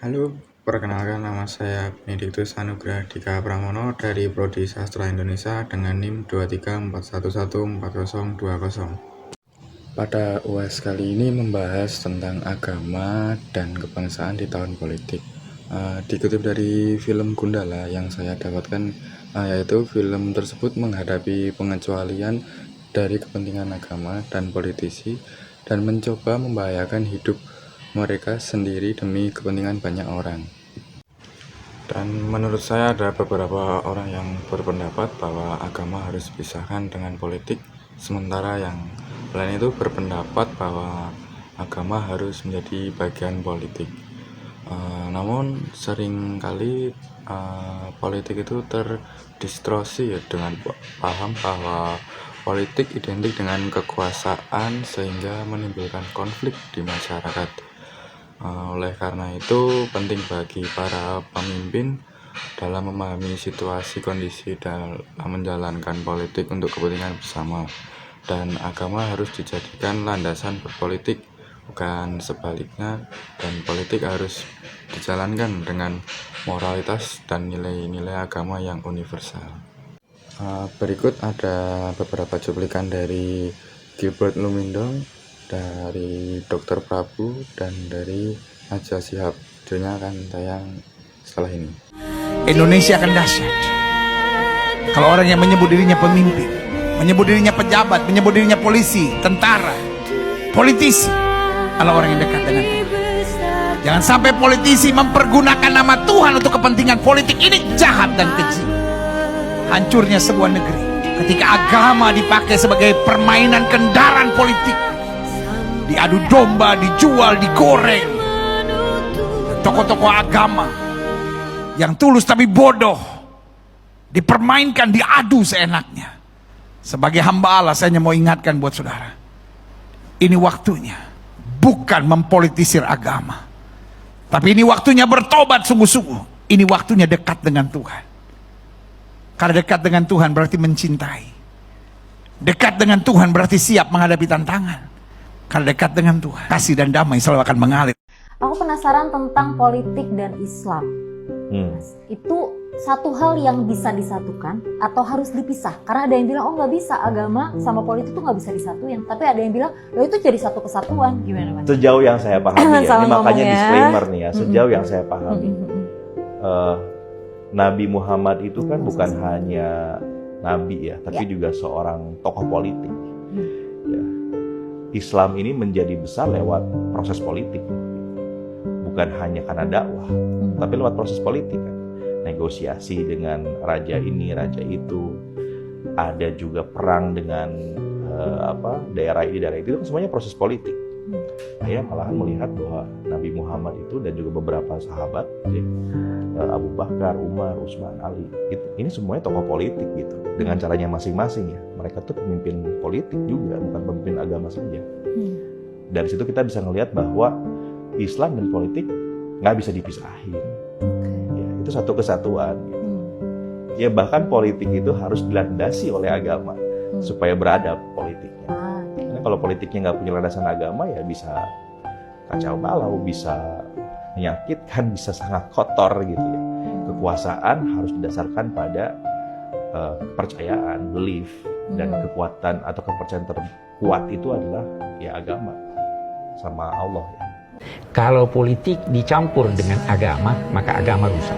Halo, perkenalkan nama saya Benediktus Anugrah Dika Pramono dari Prodi Sastra Indonesia dengan NIM 2341140020. Pada UAS kali ini membahas tentang agama dan kebangsaan di tahun politik. Dikutip dari film Gundala yang saya dapatkan, yaitu film tersebut menghadapi pengecualian dari kepentingan agama dan politisi dan mencoba membahayakan hidup mereka sendiri demi kepentingan banyak orang. Dan menurut saya ada beberapa orang yang berpendapat bahwa agama harus dipisahkan dengan politik, sementara yang lain itu berpendapat bahwa agama harus menjadi bagian politik. Namun seringkali politik itu terdistorsi ya, dengan paham bahwa politik identik dengan kekuasaan sehingga menimbulkan konflik di masyarakat. Oleh karena itu, penting bagi para pemimpin dalam memahami situasi kondisi dalam menjalankan politik untuk kepentingan bersama, dan agama harus dijadikan landasan berpolitik, bukan sebaliknya, dan politik harus dijalankan dengan moralitas dan nilai-nilai agama yang universal. Berikut ada beberapa cuplikan dari Gilbert Lumindong, dari Dr. Prabu, dan dari Najwa Shihab. Videonya akan tayang setelah ini. Indonesia akan dahsyat kalau orang yang menyebut dirinya pemimpin, menyebut dirinya pejabat, menyebut dirinya polisi, tentara, politisi adalah orang yang dekat dengan Tuhan. Jangan sampai politisi mempergunakan nama Tuhan untuk kepentingan politik. Ini jahat dan keji. Hancurnya sebuah negeri ketika agama dipakai sebagai permainan kendaraan politik, diadu domba, dijual, digoreng. Tokoh-tokoh agama yang tulus tapi bodoh dipermainkan, diadu seenaknya. Sebagai hamba Allah, saya hanya mau ingatkan buat saudara, ini waktunya bukan mempolitisir agama, tapi ini waktunya bertobat sungguh-sungguh. Ini waktunya dekat dengan Tuhan. Karena dekat dengan Tuhan berarti mencintai. Dekat dengan Tuhan berarti siap menghadapi tantangan. Karena dekat dengan Tuhan, kasih dan damai selalu akan mengalir. Aku penasaran tentang politik dan Islam. Itu satu hal yang bisa disatukan atau harus dipisah? Karena ada yang bilang, oh nggak bisa, agama sama politik tuh nggak bisa disatuin. Tapi ada yang bilang, lo itu jadi satu kesatuan. Gimana Mas? Sejauh yang saya pahami ya, ini makanya disclaimer nih ya, sejauh yang saya pahami. Nabi Muhammad itu kan bukan hanya nabi ya, tapi juga seorang tokoh politik. Ya. Islam ini menjadi besar lewat proses politik, bukan hanya karena dakwah, tapi lewat proses politik kan. Negosiasi dengan raja ini, raja itu, ada juga perang dengan daerah ini, daerah itu kan semuanya proses politik. Saya malahan melihat bahwa Nabi Muhammad itu dan juga beberapa sahabat, ya, Abu Bakar, Umar, Utsman, Ali, ini semuanya tokoh politik gitu, dengan caranya masing-masing ya. Mereka tuh pemimpin politik juga, bukan pemimpin agama saja. Dari situ kita bisa ngelihat bahwa Islam dan politik nggak bisa dipisahin. Ya, itu satu kesatuan. Gitu. Ya bahkan politik itu harus dilandasi oleh agama supaya beradab politiknya. Karena kalau politiknya nggak punya landasan agama ya bisa kacau balau, bisa menyakitkan, bisa sangat kotor gitu ya. Kekuasaan harus didasarkan pada kepercayaan, belief, dan kekuatan atau kepercayaan terkuat itu adalah ya agama sama Allah ya. Kalau politik dicampur dengan agama, maka agama rusak.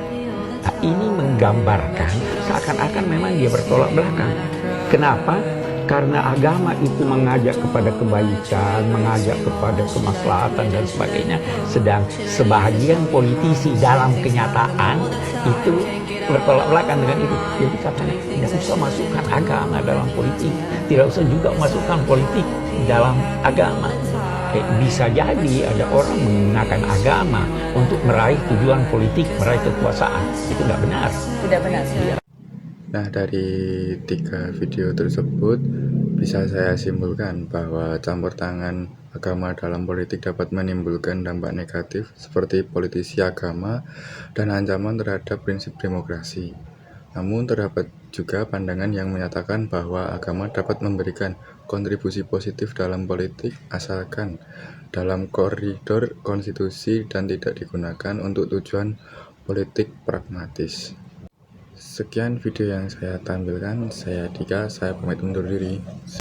Nah, ini menggambarkan seakan-akan memang dia bertolak belakang. Kenapa? Karena agama itu mengajak kepada kebaikan, mengajak kepada kemaslahatan dan sebagainya. Sedang sebahagian politisi dalam kenyataan itu bertolak belakang dengan itu. Jadi katanya tidak usah masukkan agama dalam politik, tidak usah juga masukkan politik dalam agama. Bisa jadi ada orang menggunakan agama untuk meraih tujuan politik, meraih kekuasaan. Itu tidak benar. Tidak benar. Nah, dari 3 video tersebut bisa saya simpulkan bahwa campur tangan agama dalam politik dapat menimbulkan dampak negatif seperti politisi agama dan ancaman terhadap prinsip demokrasi. Namun terdapat juga pandangan yang menyatakan bahwa agama dapat memberikan kontribusi positif dalam politik asalkan dalam koridor konstitusi dan tidak digunakan untuk tujuan politik pragmatis. Sekian video yang saya tampilkan. Saya Dika, saya pamit undur diri.